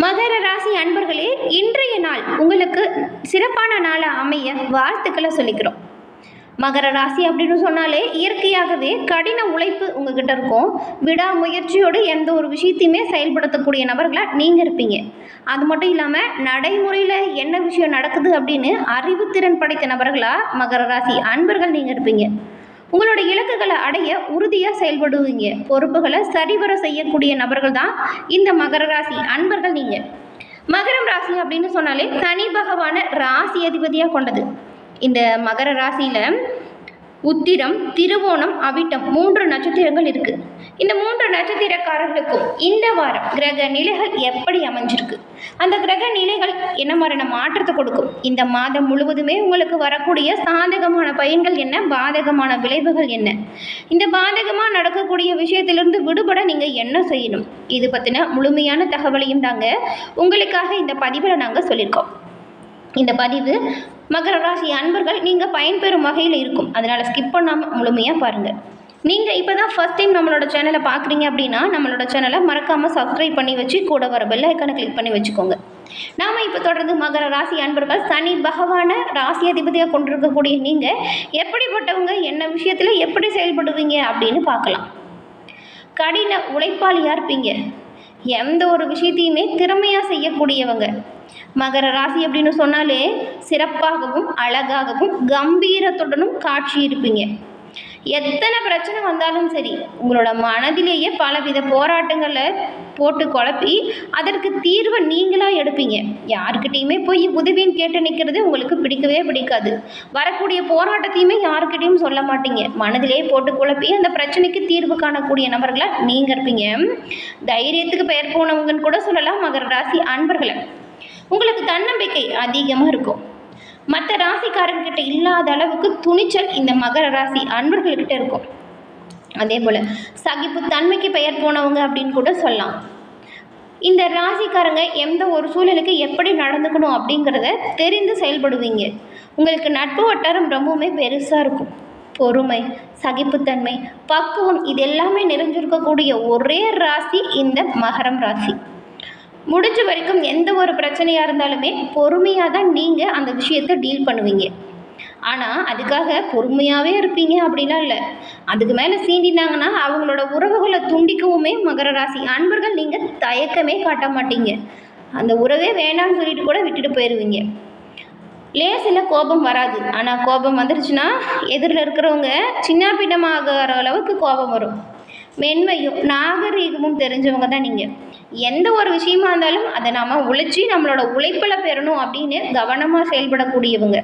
மகர ராசி அன்பர்களே, இன்றைய நாள் உங்களுக்கு சிறப்பான நாளாக அமைய வாழ்த்துக்களை சொல்லிக்கிறோம். மகர ராசி அப்படின்னு சொன்னாலே இயற்கையாகவே கடின உழைப்பு உங்ககிட்ட இருக்கும். விடாமுயற்சியோடு எந்த ஒரு விஷயத்தையுமே செயல்படுத்தக்கூடிய நபர்களாக நீங்கள் இருப்பீங்க. அது மட்டும் இல்லாமல் நடைமுறையில் என்ன விஷயம் நடக்குது அப்படின்னு அறிவுத்திறன் படைத்த நபர்களாக மகர ராசி அன்பர்கள் நீங்கள் இருப்பீங்க. உங்களோட இலக்குகளை அடைய உறுதியாக செயல்படுவீங்க. பொறுப்புகளை சரிவர செய்யக்கூடிய நபர்கள் தான் இந்த மகர ராசி அன்பர்கள் நீங்கள். மகரம் ராசி அப்படின்னு சொன்னாலே சனி பகவான ராசி அதிபதியாக கொண்டது. இந்த மகர ராசியில் உத்திரம், திருவோணம், அவிட்டம் 3 நட்சத்திரங்கள் இருக்குது. இந்த 3 நட்சத்திரக்காரர்களுக்கும் இந்த வாரம் கிரக நிலைகள் எப்படி அமைஞ்சிருக்கு, அந்த கிரக நிலைகள் என்ன மாதிரியான மாற்றத்தை கொடுக்கும், இந்த மாதம் முழுவதுமே உங்களுக்கு வரக்கூடிய சாதகமான பயன்கள் என்ன, பாதகமான விளைவுகள் என்ன, இந்த பாதகமாக நடக்கக்கூடிய விஷயத்திலிருந்து விடுபட நீங்கள் என்ன செய்யணும், இது பற்றின முழுமையான தகவலையும் தாங்க உங்களுக்காக இந்த பதிவில் நாங்கள் சொல்லியிருக்கோம். இந்த பதிவு மகர ராசி அன்பர்கள் நீங்கள் பயன்பெறும் வகையில் இருக்கும். அதனால் ஸ்கிப் பண்ணாமல் முழுமையாக பாருங்கள். நீங்கள் இப்போ தான் ஃபர்ஸ்ட் டைம் நம்மளோட சேனலை பார்க்குறீங்க அப்படின்னா நம்மளோட சேனலை மறக்காமல் சப்ஸ்கிரைப் பண்ணி வச்சு கூட வர பெல் ஐக்கானை கிளிக் பண்ணி வச்சுக்கோங்க. நாம் இப்போ தொடர்ந்து மகர ராசி அன்பர்கள் சனி பகவான ராசி அதிபதியாக கொண்டிருக்கக்கூடிய நீங்கள் எப்படிப்பட்டவங்க, என்ன விஷயத்தில் எப்படி செயல்படுவீங்க அப்படின்னு பார்க்கலாம். கடின உழைப்பாளியாக இருப்பீங்க. எந்த ஒரு விஷயத்தையுமே திறமையாக செய்யக்கூடியவங்க. மகர ராசி அப்படின்னு சொன்னாலே சிறப்பாகவும் அழகாகவும் கம்பீரத்துடனும் காட்சி இருப்பீங்க. எத்தனை பிரச்சனை வந்தாலும் சரி, உங்களோட மனதிலேயே பலவித போராட்டங்களை போட்டு குழப்பி அதற்கு தீர்வை நீங்களாக எடுப்பீங்க. யாருக்கிட்டையுமே போய் உதவின்னு கேட்டு நிற்கிறது உங்களுக்கு பிடிக்கவே பிடிக்காது. வரக்கூடிய போராட்டத்தையுமே யாருக்கிட்டையும் சொல்ல மாட்டீங்க. மனதிலேயே போட்டு குழப்பி அந்த பிரச்சனைக்கு தீர்வு காணக்கூடிய நபர்களாக நீங்கள் இருப்பீங்க. தைரியத்துக்கு பெயர் போனவங்கன்னு கூட சொல்லலாம் மகர ராசி அன்பர்களை. உங்களுக்கு தன்னம்பிக்கை அதிகமாக இருக்கும். மற்ற ராசிக்காரர்கிட்ட இல்லாத அளவுக்கு துணிச்சல் இந்த மகர ராசி அன்பர்கள்கிட்ட இருக்கும். அதே போல் சகிப்புத்தன்மைக்கு பெயர் போனவங்க அப்படின்னு கூட சொல்லலாம். இந்த ராசிக்காரங்க எந்த ஒரு சூழலுக்கு எப்படி நடந்துக்கணும் அப்படிங்கிறத தெரிந்து செயல்படுவீங்க. உங்களுக்கு நட்பு வட்டாரம் ரொம்பவுமே பெருசாக இருக்கும். பொறுமை, சகிப்புத்தன்மை, பக்குவம் இது எல்லாமே நிறைஞ்சிருக்கக்கூடிய ஒரே ராசி இந்த மகரம் ராசி. முடிஞ்ச வரைக்கும் எந்த ஒரு பிரச்சனையாக இருந்தாலுமே பொறுமையாக தான் நீங்கள் அந்த விஷயத்தை டீல் பண்ணுவீங்க. ஆனால் அதுக்காக பொறுமையாகவே இருப்பீங்க அப்படிலாம் இல்லை. அதுக்கு மேலே சீண்டினாங்கன்னா அவங்களோட உறவுகளை துண்டிக்கவுமே மகர ராசி அன்பர்கள் நீங்கள் தயக்கமே காட்ட மாட்டீங்க. அந்த உறவே வேணான்னு சொல்லிட்டு கூட விட்டுட்டு போயிடுவீங்க. லேசில் கோபம் வராது. ஆனால் கோபம் வந்துருச்சுன்னா எதிரில் இருக்கிறவங்க சின்ன பின்னமாகிற அளவுக்கு கோபம் வரும். மென்மையும் நாகரீகமும் தெரிஞ்சவங்க தான் நீங்கள். எந்த ஒரு விஷயமா இருந்தாலும் அதை நாம் உழைச்சி நம்மளோட உழைப்பில் பெறணும் அப்படின்னு கவனமாக செயல்படக்கூடியவங்க.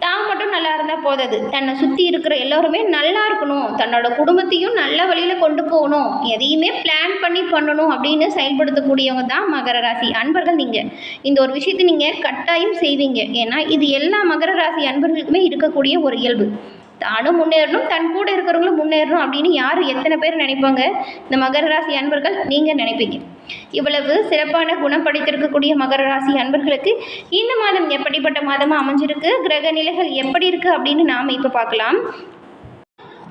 தான் மட்டும் நல்லா இருந்தால் போதாது, தன்னை சுற்றி இருக்கிற எல்லோருமே நல்லா இருக்கணும், தன்னோட குடும்பத்தையும் நல்ல வழியில் கொண்டு போகணும், எதையுமே பிளான் பண்ணி பண்ணணும் அப்படின்னு செயல்படுத்தக்கூடியவங்க தான் மகர ராசி அன்பர்கள் நீங்கள். இந்த ஒரு விஷயத்தை நீங்கள் கட்டாயம் செய்வீங்க. ஏன்னா இது எல்லா மகர ராசி அன்பர்களுக்குமே இருக்கக்கூடிய ஒரு இயல்பு. தானும் முன்னேறணும், தன் கூட இருக்கிறவங்களும் முன்னேறணும் அப்படின்னு யார் எத்தனை பேர் நினைப்பாங்க? இந்த மகர ராசி அன்பர்கள் நீங்கள் நினைப்பீங்க. இவ்வளவு சிறப்பான குணம் படைத்திருக்கக்கூடிய மகர ராசி அன்பர்களுக்கு இந்த மாதம் எப்படிப்பட்ட மாதமாக அமைஞ்சிருக்கு, கிரக நிலைகள் எப்படி இருக்குது அப்படின்னு நாம் இப்போ பார்க்கலாம்.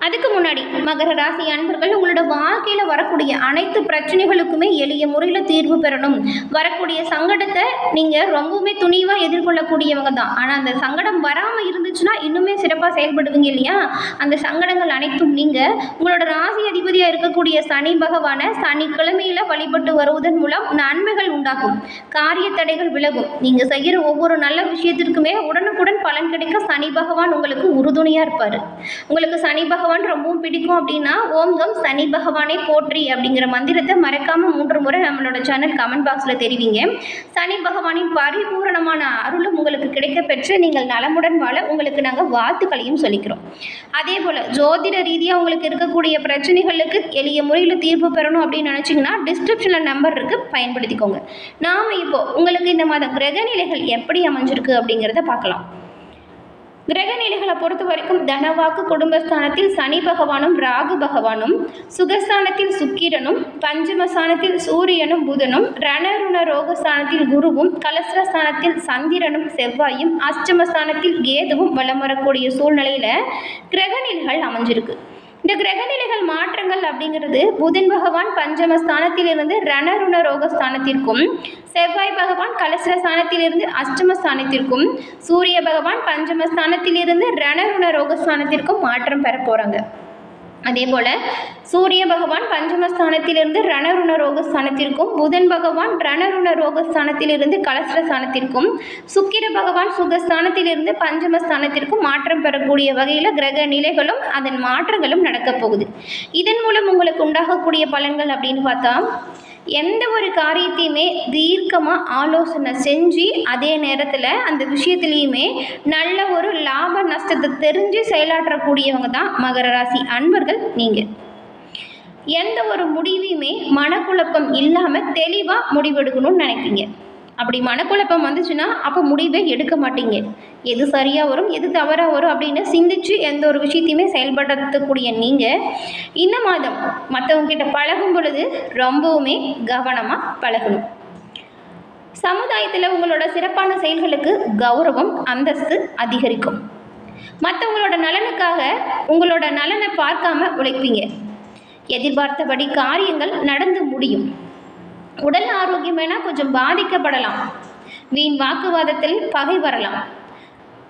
அதுக்கு முன்னாடி மகர ராசி அன்பர்கள் உங்களோட வாழ்க்கையில் வரக்கூடிய அனைத்து பிரச்சனைகளுக்குமே எளிய முறையில் தீர்வு பெறணும். வரக்கூடிய சங்கடத்தை நீங்கள் ரொம்பவுமே துணிவாக எதிர்கொள்ளக்கூடியவங்க தான். ஆனால் அந்த சங்கடம் வராமல் இருந்துச்சுன்னா இன்னுமே சிறப்பாக செயல்படுவீங்க இல்லையா? அந்த சங்கடங்கள் அனைத்தும் நீங்கள் உங்களோட ராசி அதிபதியாக இருக்கக்கூடிய சனி பகவான சனிக்கிழமையில் வழிபட்டு வருவதன் மூலம் நன்மைகள் உண்டாகும். காரிய தடைகள் விலகும். நீங்கள் செய்கிற ஒவ்வொரு நல்ல விஷயத்திற்குமே உடனுக்குடன் பலன் கிடைக்க சனி பகவான் உங்களுக்கு உறுதுணையாக இருப்பார். உங்களுக்கு சனி பகவான் ரொம்பவும் பிடிக்கும் அப்படின்னா ஓம் சனி பகவானை போற்றி அப்படிங்கிற மந்திரத்தை மறக்காம 3 முறை நம்மளோட சேனல் கமெண்ட் பாக்ஸில் தெரிவிங்க. சனி பகவானின் பரிபூரணமான அருளும் உங்களுக்கு கிடைக்க பெற்று நீங்கள் நலமுடன் வாழ உங்களுக்கு நாங்கள் வாழ்த்துக்களையும் சொல்லிக்கிறோம். அதே போல் ஜோதிட ரீதியாக உங்களுக்கு இருக்கக்கூடிய பிரச்சனைகளுக்கு எளிய முறையில் தீர்வு பெறணும் அப்படின்னு நினச்சிங்கன்னா டிஸ்கிரிப்ஷனில் நம்பர் இருக்குது, பயன்படுத்திக்கோங்க. நாம் இப்போ உங்களுக்கு இந்த மாதம் கிரக நிலைகள் எப்படி அமைஞ்சிருக்கு அப்படிங்கிறத பார்க்கலாம். கிரக நிலைகளை பொறுத்த வரைக்கும் தனவாக்கு குடும்பஸ்தானத்தில் சனி பகவானும் ராகு பகவானும், சுகஸ்தானத்தில் சுக்கிரனும், பஞ்சமஸ்தானத்தில் சூரியனும் புதனும், ரணருண ரோகஸ்தானத்தில் குருவும், கலஸ்ரஸ்தானத்தில் சந்திரனும் செவ்வாயும், அஷ்டமஸ்தானத்தில் கேதுவும் வலம் வரக்கூடிய சூழ்நிலையில் கிரக நிலைகள் அமைஞ்சிருக்கு. இந்த கிரகநிலைகள் மாற்றங்கள் அப்படிங்கிறது புதன் பகவான் பஞ்சமஸ்தானத்திலிருந்து ரணருண ரோகஸ்தானத்திற்கும், செவ்வாய் பகவான் கலசரஸ்தானத்திலிருந்து அஷ்டமஸ்தானத்திற்கும், சூரிய பகவான் பஞ்சமஸ்தானத்திலிருந்து ரணருண ரோகஸ்தானத்திற்கும் மாற்றம் பெற போகிறாங்க. அதே போல் சூரிய பகவான் பஞ்சமஸ்தானத்திலிருந்து ரணருண ரோகஸ்தானத்திற்கும், புதன் பகவான் ரணருண ரோகஸ்தானத்திலிருந்து கலசரஸ்தானத்திற்கும், சுக்கிர பகவான் சுகஸ்தானத்திலிருந்து பஞ்சமஸ்தானத்திற்கும் மாற்றம் பெறக்கூடிய வகையில் கிரக நிலைகளும் அதன் மாற்றங்களும் நடக்கப் போகுது. இதன் மூலம் உங்களுக்கு உண்டாகக்கூடிய பலன்கள் அப்படின்னு பார்த்தா, எந்த ஒரு காரியத்தையுமே தீர்க்கமாக ஆலோசனை செஞ்சு அதே நேரத்தில் அந்த விஷயத்துலேயுமே நல்ல ஒரு லாப நஷ்டத்தை தெரிஞ்சு செயலாற்றக்கூடியவங்க தான் மகர ராசி அன்பர்கள். நீங்கள் எந்த ஒரு முடிவையுமே மனக்குழப்பம் இல்லாமல் தெளிவாக முடிவெடுக்கணும்னு நினைப்பீங்க. அப்படி மனக்குழப்பம் வந்துச்சுன்னா அப்போ முடிவே எடுக்க மாட்டீங்க. எது சரியாக வரும் எது தவறாக வரும் அப்படின்னு சிந்திச்சு எந்த ஒரு விஷயத்தையுமே செயல்படுத்தக்கூடிய நீங்கள் இந்த மாதம் மற்றவங்க கிட்ட பழகும் பொழுது ரொம்பவுமே கவனமாக பழகணும். சமுதாயத்தில் உங்களோட சிறப்பான செயல்களுக்கு கௌரவம் அந்தஸ்து அதிகரிக்கும். மற்றவங்களோட நலனுக்காக உங்களோட நலனை பார்க்காம உழைப்பீங்க. எதிர்பார்த்தபடி காரியங்கள் நடந்து முடியும். உடல் ஆரோக்கியமென கொஞ்சம் பாதிக்கப்படலாம். வீண் வாக்குவாதத்தில் பகை வரலாம்.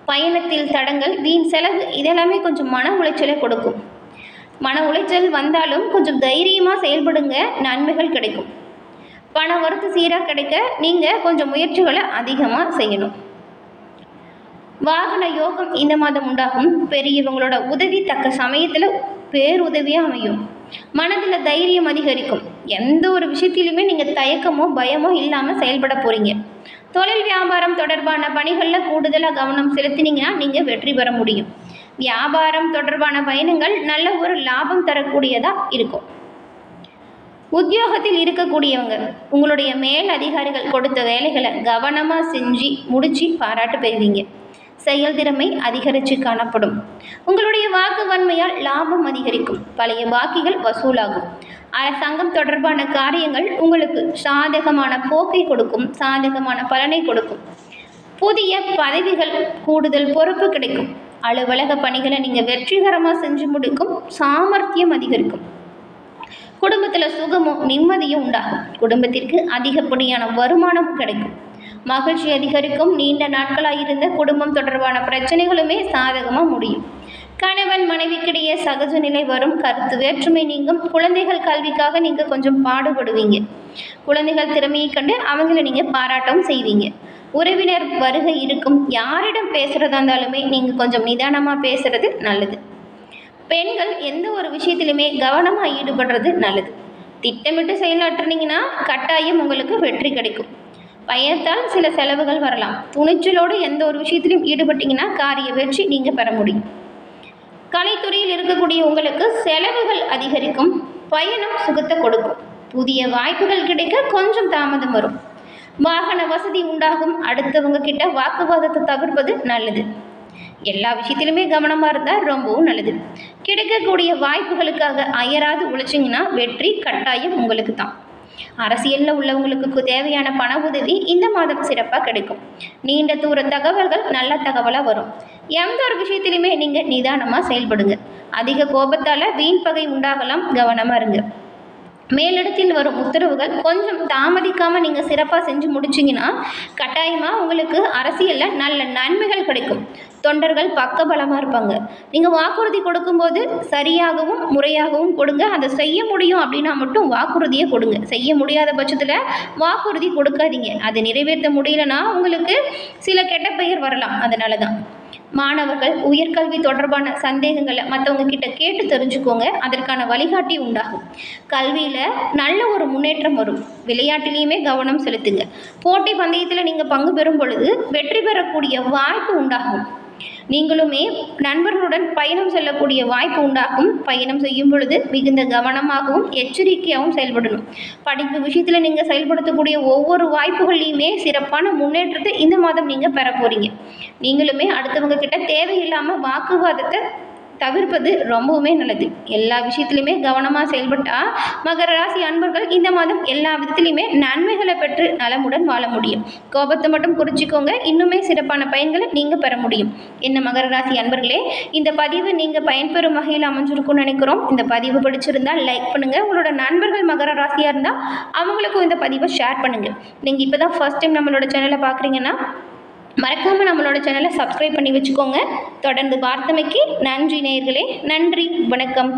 பயணத்தில் தடங்கள், வீண் செலவு இதெல்லாமே கொஞ்சம் மன உளைச்சலை கொடுக்கும். மன உளைச்சல் வந்தாலும் கொஞ்சம் தைரியமாக செயல்படுங்க, நன்மைகள் கிடைக்கும். பண வரத்து சீராக கிடைக்க நீங்கள் கொஞ்சம் முயற்சிகளை அதிகமாக செய்யணும். வாகன யோகம் இந்த மாதம் உண்டாகும். பெரியவங்களோட உதவி தக்க சமயத்தில் பேருதவியாக அமையும். மனதில் தைரியம் அதிகரிக்கும். எந்த ஒரு விஷயத்திலுமே நீங்கள் தயக்கமோ பயமோ இல்லாமல் செயல்பட போகிறீங்க. தொழில் வியாபாரம் தொடர்பான பணிகளில் கூடுதலாக கவனம் செலுத்தினீங்கன்னா நீங்கள் வெற்றி பெற முடியும். வியாபாரம் தொடர்பான பயணங்கள் நல்ல ஒரு லாபம் தரக்கூடியதாக இருக்கும். உத்தியோகத்தில் இருக்கக்கூடியவங்க உங்களுடைய மேல் அதிகாரிகள் கொடுத்த வேலைகளை கவனமாக செஞ்சு முடித்து பாராட்டு பெறுவீங்க. செயல்திறமை அதிகரித்து காணப்படும். உங்களுடைய வாக்கு வன்மையால் லாபம் அதிகரிக்கும். பழைய பாக்கிகள் வசூலாகும். அரசாங்கம் தொடர்பான காரியங்கள் உங்களுக்கு சாதகமான போக்கை கொடுக்கும், சாதகமான பலனை கொடுக்கும். புதிய பதவிகள், கூடுதல் பொறுப்பு கிடைக்கும். அலுவலக பணிகளை நீங்கள் வெற்றிகரமாக செஞ்சு முடிக்கும். சாமர்த்தியம் அதிகரிக்கும். குடும்பத்தில் சுகமும் நிம்மதியும் உண்டாகும். குடும்பத்திற்கு அதிகப்படியான வருமானம் கிடைக்கும். மகிழ்ச்சி அதிகரிக்கும். நீண்ட நாட்களாக இருந்த குடும்பம் தொடர்பான பிரச்சனைகளுமே சாதகமாக முடியும். கணவன் மனைவிக்கிடையே சகஜ நிலை வரும். கருத்து வேற்றுமை நீங்கும். குழந்தைகள் கல்விக்காக நீங்கள் கொஞ்சம் பாடுபடுவீங்க. குழந்தைகள் திறமையை கண்டு அவங்கள நீங்கள் பாராட்டவும் செய்வீங்க. உறவினர் வருகை இருக்கும். யாரிடம் பேசுகிறதா இருந்தாலுமே நீங்கள் கொஞ்சம் நிதானமாக பேசுகிறது நல்லது. பெண்கள் எந்த ஒரு விஷயத்திலுமே கவனமாக ஈடுபடுறது நல்லது. திட்டமிட்டு செயலாற்றினீங்கன்னா கட்டாயம் உங்களுக்கு வெற்றி கிடைக்கும். பயத்தால் சில செலவுகள் வரலாம். துணிச்சலோடு எந்த ஒரு விஷயத்திலும் ஈடுபட்டீங்கன்னா காரிய வெற்றி நீங்கள் பெற முடியும். கலைத்துறையில் இருக்கக்கூடிய உங்களுக்கு செலவுகள் அதிகரிக்கும். பயணம் சுகத்தை கொடுக்கும். புதிய வாய்ப்புகள் கிடைக்க கொஞ்சம் தாமதம் வரும். வாகன வசதி உண்டாகும். அடுத்தவங்க கிட்ட வாக்குவாதத்தை தவிர்ப்பது நல்லது. எல்லா விஷயத்திலுமே கவனமாக இருந்தால் ரொம்பவும் நல்லது. கிடைக்கக்கூடிய வாய்ப்புகளுக்காக அயராது உழைச்சிங்கன்னா வெற்றி கட்டாயம் உங்களுக்கு தான். அரசியலில் உள்ளவங்களுக்கு தேவையான பண உதவி இந்த மாதம் சிறப்பாக கிடைக்கும். நீண்ட தூர தகவல்கள் நல்ல தகவலாக வரும். எந்த ஒரு விஷயத்திலுமே நீங்கள் நிதானமாக செயல்படுங்க. அதிக கோபத்தால் வீண் பகை உண்டாகலாம். கவனமாக இருங்க. மேலிடத்தில் வரும் உத்தரவுகள் கொஞ்சம் தாமதிக்காமல் நீங்கள் சிறப்பாக செஞ்சு முடிச்சிங்கன்னா கட்டாயமாக உங்களுக்கு அரசியலில் நல்ல நன்மைகள் கிடைக்கும். தொண்டர்கள் பக்கபலமாக இருப்பாங்க. நீங்கள் வாக்குறுதி கொடுக்கும்போது சரியாகவும் முறையாகவும் கொடுங்க. அதை செய்ய முடியும் அப்படின்னா மட்டும் வாக்குறுதியை கொடுங்க. செய்ய முடியாத பட்சத்தில் வாக்குறுதி கொடுக்காதீங்க. அதை நிறைவேற்ற முடியலன்னா உங்களுக்கு சில கெட்ட பெயர் வரலாம். அதனால தான் மாணவர்கள் உயர்கல்வி தொடர்பான சந்தேகங்களை மற்றவங்க கிட்ட கேட்டு தெரிஞ்சுக்கோங்க. அதற்கான வழிகாட்டி உண்டாகும். கல்வியில் நல்ல ஒரு முன்னேற்றம் வரும். விளையாட்டிலையுமே கவனம் செலுத்துங்க. போட்டி பந்தயத்தில் நீங்கள் பங்கு பெறும் பொழுது வெற்றி பெறக்கூடிய வாய்ப்பு உண்டாகும். நீங்களுமே நண்பர்களுடன் பயணம் செல்லக்கூடிய வாய்ப்பு உண்டாகும். பயணம் செய்யும் பொழுது மிகுந்த கவனமாகவும் எச்சரிக்கையாகவும் செயல்படணும். படிப்பு விஷயத்தில் நீங்கள் செயல்படுத்தக்கூடிய ஒவ்வொரு வாய்ப்புகள்லையுமே சிறப்பான முன்னேற்றத்தை இந்த மாதம் நீங்கள் பெற போகிறீங்க. நீங்களுமே அடுத்தவங்க கிட்ட தேவையில்லாமல் வாக்குவாதத்தை தவிர்ப்பது ரொம்பவுமே நல்லது. எல்லா விஷயத்துலையுமே கவனமாக செயல்பட்டால் மகர ராசி அன்பர்கள் இந்த மாதம் எல்லா விதத்துலையுமே நன்மைகளை பெற்று நலமுடன் வாழ முடியும். கோபத்தை மட்டும் குறிச்சிக்கோங்க, இன்னுமே சிறப்பான பயன்களை நீங்கள் பெற முடியும். என்ன மகர ராசி அன்பர்களே, இந்த பதிவு நீங்கள் பயன்பெறும் வகையில் அமைஞ்சிருக்கும்னு நினைக்கிறோம். இந்த பதிவு பிடிச்சிருந்தால் லைக் பண்ணுங்கள். உங்களோட நண்பர்கள் மகர ராசியாக இருந்தால் அவங்களுக்கும் இந்த பதிவை ஷேர் பண்ணுங்கள். நீங்கள் இப்போ தான் ஃபர்ஸ்ட் டைம் நம்மளோட சேனலை பார்க்குறீங்கன்னா மறக்காமல் நம்மளோட சேனலை சப்ஸ்கிரைப் பண்ணி வச்சுக்கோங்க. தொடர்ந்து பார்த்தமைக்கு நன்றி நேயர்களே. நன்றி, வணக்கம்.